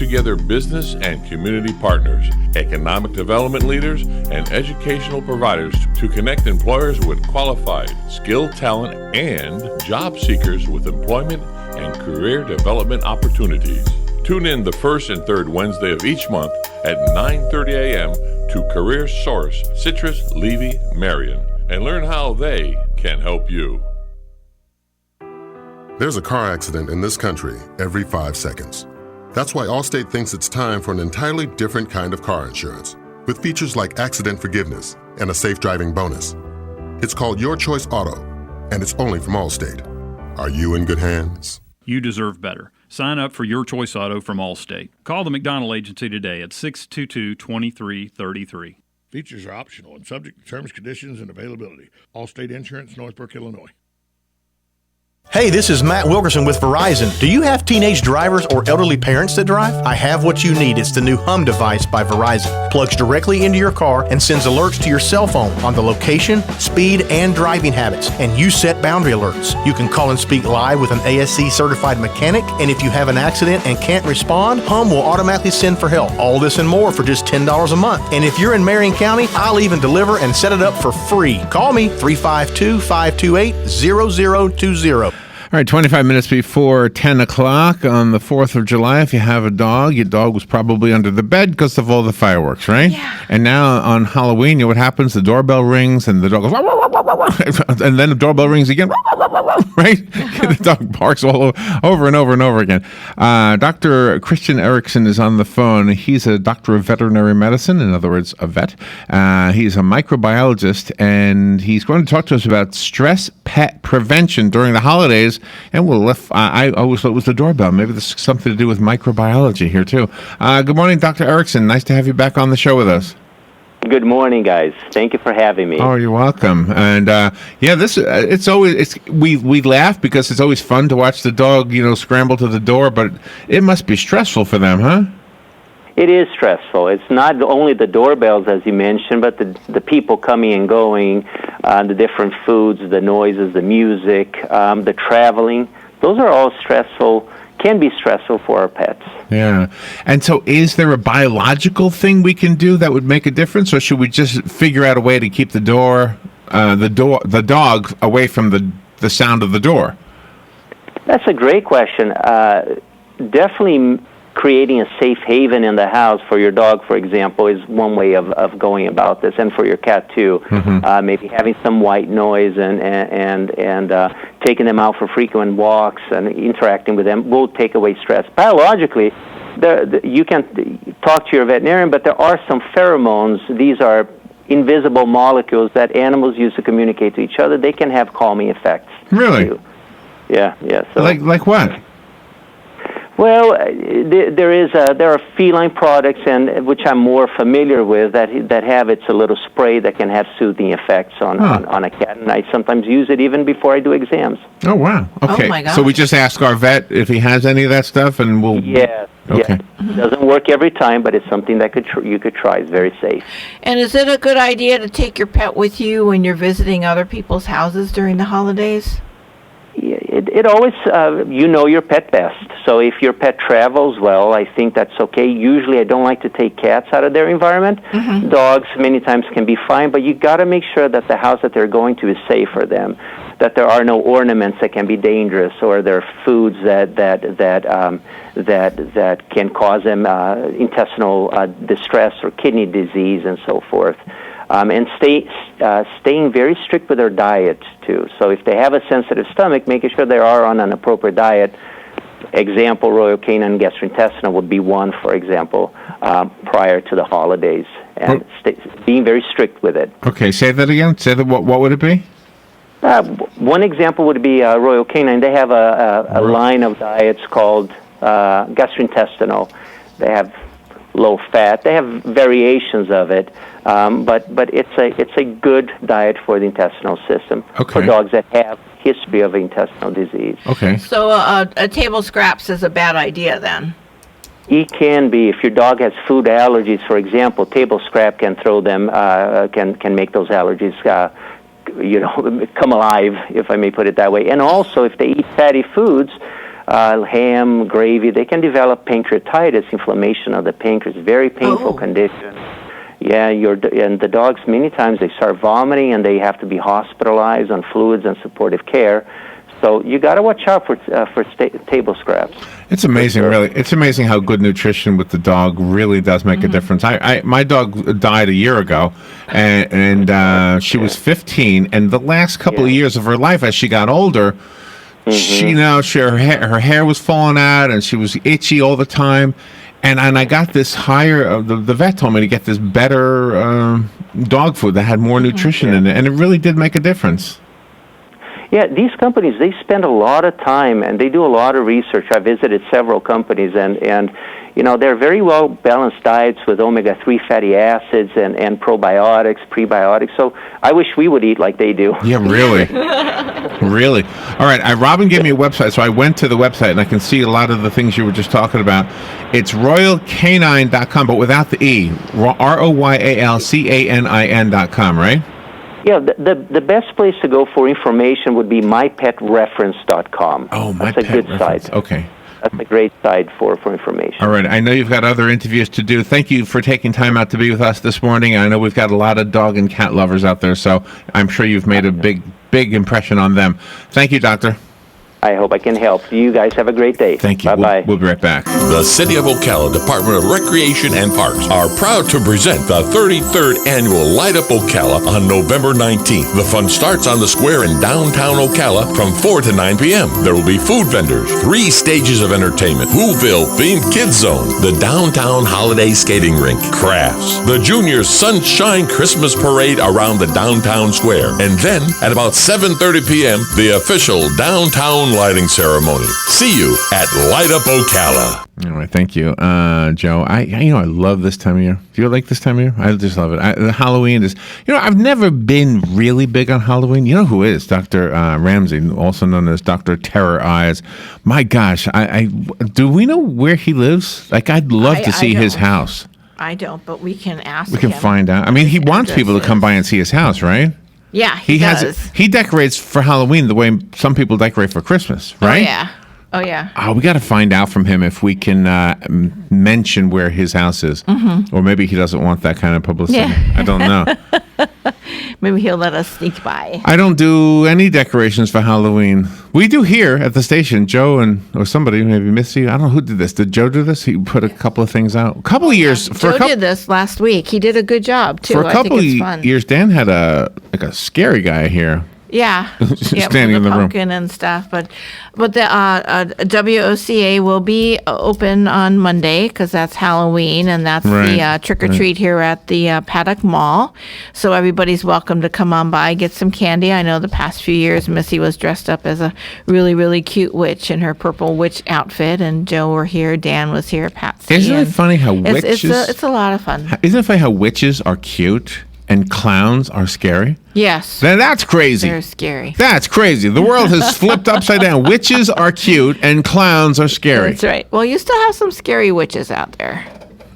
together business and community partners, economic development leaders, and educational providers to connect employers with qualified, skilled talent and job seekers with employment and career development opportunities. Tune in the first and third Wednesday of each month at 9:30 a.m. to Career Source Citrus Levy Marion and learn how they can help you. There's a car accident in this country every 5 seconds. That's why Allstate thinks it's time for an entirely different kind of car insurance, with features like accident forgiveness and a safe driving bonus. It's called Your Choice Auto, and it's only from Allstate. Are you in good hands? You deserve better. Sign up for Your Choice Auto from Allstate. Call the McDonald Agency today at 622-2333. Features are optional and subject to terms, conditions, and availability. Allstate Insurance, Northbrook, Illinois. Hey, this is Matt Wilkerson with Verizon. Do you have teenage drivers or elderly parents that drive? I have what you need. It's the new Hum device by Verizon. Plugs directly into your car and sends alerts to your cell phone on the location, speed, and driving habits. And you set boundary alerts. You can call and speak live with an ASC certified mechanic. And if you have an accident and can't respond, Hum will automatically send for help. All this and more for just $10 a month. And if you're in Marion County, I'll even deliver and set it up for free. Call me 352-528-0020. All right, 25 minutes before 10 o'clock on the 4th of July. If you have a dog, your dog was probably under the bed because of all the fireworks, right? Yeah. And now on Halloween, you know what happens? The doorbell rings and the dog goes, and then the doorbell rings again, right? The dog barks all over and over and over again. Dr. Christian Eriksson is on the phone. He's a doctor of veterinary medicine, in other words, a vet. He's a microbiologist, and he's going to talk to us about stress pet prevention during the holidays. And I always thought it was the doorbell. Maybe this is something to do with microbiology here, too. Good morning, Dr. Eriksson. Nice to have you back on the show with us. Good morning, guys. Thank you for having me. Oh, you're welcome. And we laugh because it's always fun to watch the dog, scramble to the door, but it must be stressful for them, huh? It is stressful. It's not only the doorbells, as you mentioned, but the people coming and going, the different foods, the noises, the music, the traveling. Those are all stressful, can be stressful for our pets. Yeah. And so is there a biological thing we can do that would make a difference, or should we just figure out a way to keep the dog away from the sound of the door? That's a great question. Definitely creating a safe haven in the house for your dog, for example, is one way of going about this, and for your cat too. Mm-hmm. Maybe having some white noise and taking them out for frequent walks and interacting with them will take away stress. Biologically, you can talk to your veterinarian, but there are some pheromones. These are invisible molecules that animals use to communicate to each other. They can have calming effects. Really? Too. Yeah. So, like what? Well, there are feline products, and which I'm more familiar with, that have it's a little spray that can have soothing effects on a cat, and I sometimes use it even before I do exams. Oh wow! Okay, oh my gosh. So we just ask our vet if he has any of that stuff, and we'll. Yeah. Okay. Yeah. It doesn't work every time, but it's something that you could try. It's very safe. And is it a good idea to take your pet with you when you're visiting other people's houses during the holidays? It always, you know your pet best. So if your pet travels well, I think that's okay. Usually I don't like to take cats out of their environment. Mm-hmm. Dogs many times can be fine, but you got to make sure that the house that they're going to is safe for them, that there are no ornaments that can be dangerous, or there are foods that can cause them intestinal distress or kidney disease and so forth. And staying very strict with their diet, too. So if they have a sensitive stomach, making sure they are on an appropriate diet. Example, Royal Canin gastrointestinal would be one, for example, prior to the holidays. And being very strict with it. Okay, say that again. What would it be? One example would be Royal Canin. They have a line of diets called gastrointestinal. They have low fat. They have variations of it, but it's a good diet for the intestinal system for dogs that have history of intestinal disease. Okay. So a table scraps is a bad idea then. It can be. If your dog has food allergies, for example, table scrap can throw them, can make those allergies come alive, if I may put it that way. And also, if they eat fatty foods, ham, gravy, they can develop pancreatitis, inflammation of the pancreas, very painful condition. Yeah, and the dogs, many times they start vomiting and they have to be hospitalized on fluids and supportive care. So you got to watch out for table scraps. It's amazing, really. It's amazing how good nutrition with the dog really does make a difference. My dog died a year ago, and she was 15. And the last couple of years of her life, as she got older, her hair was falling out, and she was itchy all the time. And I got this higher. The vet told me to get this better dog food that had more nutrition in it, and it really did make a difference. Yeah, these companies, they spend a lot of time and they do a lot of research. I visited several companies and you know, they're very well balanced diets with omega-3 fatty acids and probiotics, prebiotics. So I wish we would eat like they do. Yeah, really. Really. All right, Robin gave me a website, so I went to the website and I can see a lot of the things you were just talking about. It's royalcanin.com, but without the E. ROYALCANIN.com, right? Yeah, the best place to go for information would be mypetreference.com. Oh, That's a good site. Okay. That's a great site for information. All right. I know you've got other interviews to do. Thank you for taking time out to be with us this morning. I know we've got a lot of dog and cat lovers out there, so I'm sure you've made a big impression on them. Thank you, Doctor. I hope I can help. You guys have a great day. Thank you. Bye-bye. We'll be right back. The City of Ocala Department of Recreation and Parks are proud to present the 33rd Annual Light Up Ocala on November 19th. The fun starts on the square in downtown Ocala from 4 to 9 p.m. There will be food vendors, 3 stages of entertainment, Whoville-themed Kids Zone, the downtown holiday skating rink, crafts, the Junior Sunshine Christmas Parade around the downtown square, and then at about 7:30 p.m., the official downtown lighting ceremony. See you at Light Up Ocala. All right, thank you, Joe. I love this time of year. Do you like this time of year? I just love it. The Halloween is, I've never been really big on Halloween. You know who is? Dr. Ramsey, also known as Dr. Terror Eyes. My gosh, do we know where he lives? Like, I'd love to see his house. I don't, but we can ask. We can find out. I mean, he wants people to come by and see his house, right? Yeah, he does. He decorates for Halloween the way some people decorate for Christmas, right? Oh, yeah. Oh, we got to find out from him if we can mention where his house is. Or maybe he doesn't want that kind of publicity. Yeah. I don't know. Maybe he'll let us sneak by. I don't do any decorations for Halloween. We do here at the station. Joe or somebody, maybe Missy. I don't know who did this. Did Joe do this? He put a couple of things out. A couple of years. Joe did this last week. He did a good job, too. For a couple I think it's fun. of years, Dan had a scary guy here. Yeah, standing in the room, pumpkin and stuff. But the WOCA will be open on Monday because that's Halloween and that's the trick or treat here at the Paddock Mall. So everybody's welcome to come on by, get some candy. I know the past few years Missy was dressed up as a really, really cute witch in her purple witch outfit, and Joe were here, Dan was here, Patsy. Isn't it funny how witches? It's a lot of fun. Isn't it funny how witches are cute and clowns are scary? Yes. That's crazy. They're scary. That's crazy. The world has flipped upside down. Witches are cute and clowns are scary. That's right. Well, you still have some scary witches out there.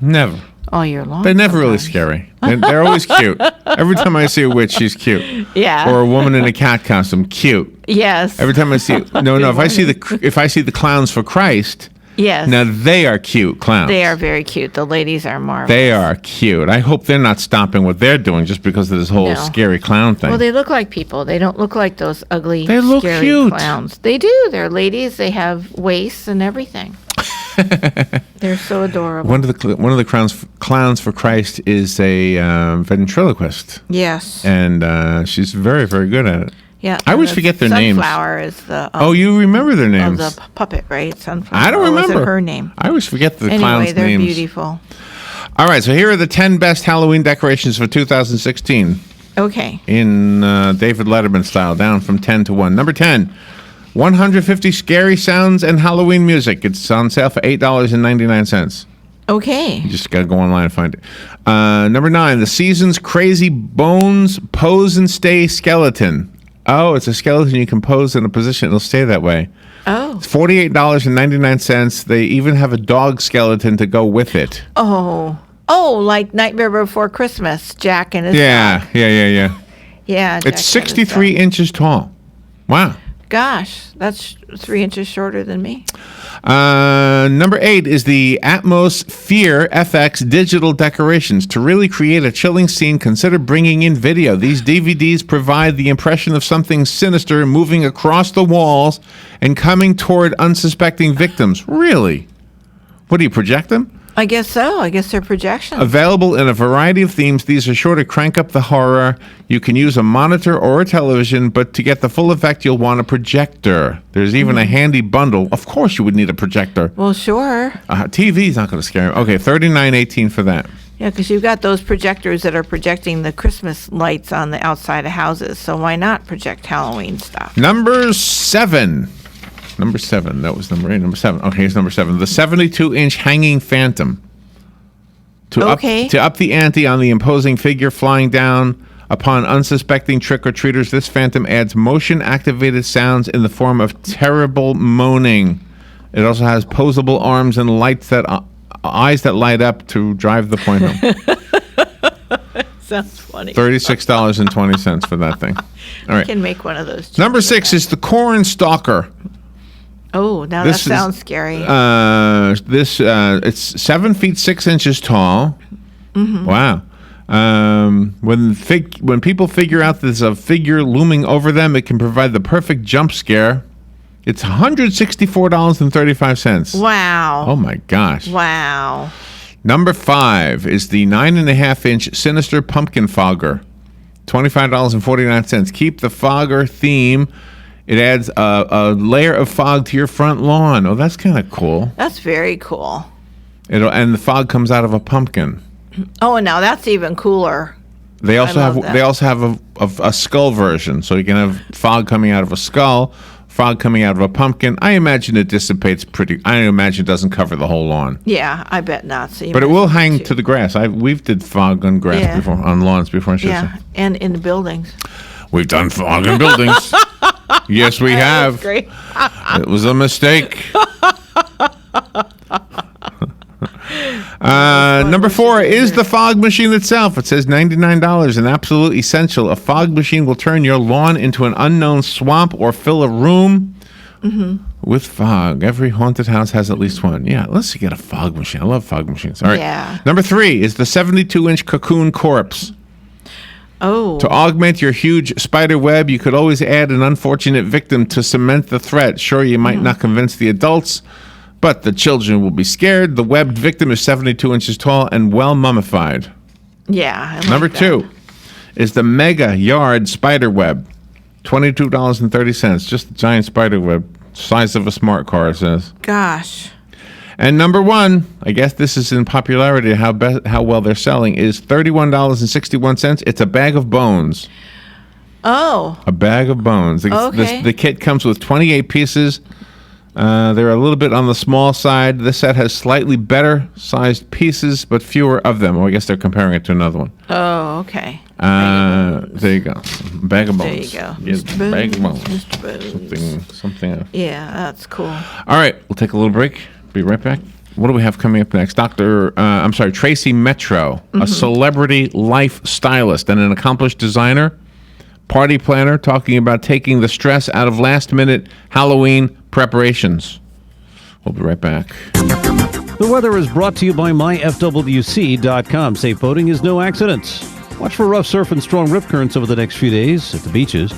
Never. All year long. They're never really scary. They're always cute. Every time I see a witch, she's cute. Yeah. Or a woman in a cat costume, cute. Yes. Every time I see if I see the clowns for Christ. Yes. Now they are cute clowns. They are very cute. The ladies are marvelous. They are cute. I hope they're not stopping what they're doing just because of this whole scary clown thing. Well, they look like people. They don't look like those ugly, scary cute. clowns. They do. They're ladies. They have waists and everything. They're so adorable. One of the clowns for Christ is a ventriloquist. Yes. And she's very, very good at it. Yeah, I always forget their names. Sunflower is the. You remember their names? The puppet, right? Sunflower. I don't remember. Was it her name? I always forget the clowns' Anyway, they're names. beautiful. All right, so here are the 10 best Halloween decorations for 2016. Okay. In David Letterman style, down from 10 to 1. Number 10, 150 scary sounds and Halloween music. It's on sale for $8.99. Okay. You just got to go online and find it. Number 9, the Season's Crazy Bones Pose and Stay Skeleton. Oh, it's a skeleton you can pose in a position. It'll stay that way. Oh. It's $48.99. They even have a dog skeleton to go with it. Oh, like Nightmare Before Christmas, Jack and his dog. Yeah. Yeah. It's 63 inches tall. Wow. Gosh, that's 3 inches shorter than me. Number 8 is the Atmosphere FX digital decorations. To really create a chilling scene, consider bringing in video. These DVDs provide the impression of something sinister moving across the walls and coming toward unsuspecting victims. Really? What do you project them? I guess so. I guess they're projections. Available in a variety of themes, these are sure to crank up the horror. You can use a monitor or a television, but to get the full effect, you'll want a projector. There's even a handy bundle. Of course you would need a projector. Well, sure. TV's not going to scare you. Okay, $39.18 for that. Yeah, because you've got those projectors that are projecting the Christmas lights on the outside of houses. So why not project Halloween stuff? Number 7. Number 7. That was number 8. Number 7. Okay, here's number 7. The 72-inch hanging phantom. To up the ante on the imposing figure flying down upon unsuspecting trick-or-treaters, this phantom adds motion-activated sounds in the form of terrible moaning. It also has posable arms and eyes that light up to drive the point home. Sounds funny. $36.20 for that thing. All right. I can make one of those. Number 6 is the Corn Stalker. Oh, now that sounds scary. It's 7 feet 6 inches tall. Mm-hmm. Wow. When people figure out there's a figure looming over them, it can provide the perfect jump scare. It's $164.35. Wow. Oh my gosh. Wow. Number 5 is the 9.5-inch Sinister Pumpkin Fogger. $25.49. Keep the fogger theme. It adds a layer of fog to your front lawn. Oh, that's kind of cool. That's very cool. And the fog comes out of a pumpkin. Oh, and now that's even cooler. They also have a skull version, so you can have fog coming out of a skull, fog coming out of a pumpkin. I imagine it dissipates I imagine it doesn't cover the whole lawn. Yeah, I bet not. So but it will hang to the grass. We've did fog on grass before, on lawns before. Yeah, and in the buildings. We've done fog in buildings. Yes, we have. Great. It was a mistake. Number 4 is the fog machine itself. It says $99, an absolute essential. A fog machine will turn your lawn into an unknown swamp or fill a room with fog. Every haunted house has at least one. Yeah, let's get a fog machine. I love fog machines. All right. Yeah. Number 3 is the 72-inch cocoon corpse. Oh. To augment your huge spider web, you could always add an unfortunate victim to cement the threat. Sure, you might not convince the adults, but the children will be scared. The webbed victim is 72 inches tall and well mummified. Yeah. I like Number that. 2 is the Mega Yard Spider Web. $22.30. Just a giant spider web. Size of a smart car, it says. Gosh. And number 1, I guess this is in popularity, how well they're selling, is $31.61. It's a bag of bones. Oh. A bag of bones. Okay. The kit comes with 28 pieces. They're a little bit on the small side. This set has slightly better sized pieces, but fewer of them. Oh, I guess they're comparing it to another one. Oh, okay. There you go. Bag of bones. There you go. Yes, Mr. Bones. bag of bones. Mr. Bones. Something. Yeah, that's cool. All right, we'll take a little break. Be right back. What do we have coming up next? Tracy Metro, a celebrity life stylist and an accomplished designer, party planner, talking about taking the stress out of last-minute Halloween preparations. We'll be right back. The weather is brought to you by myfwc.com. Safe boating is no accident. Watch for rough surf and strong rip currents over the next few days at the beaches.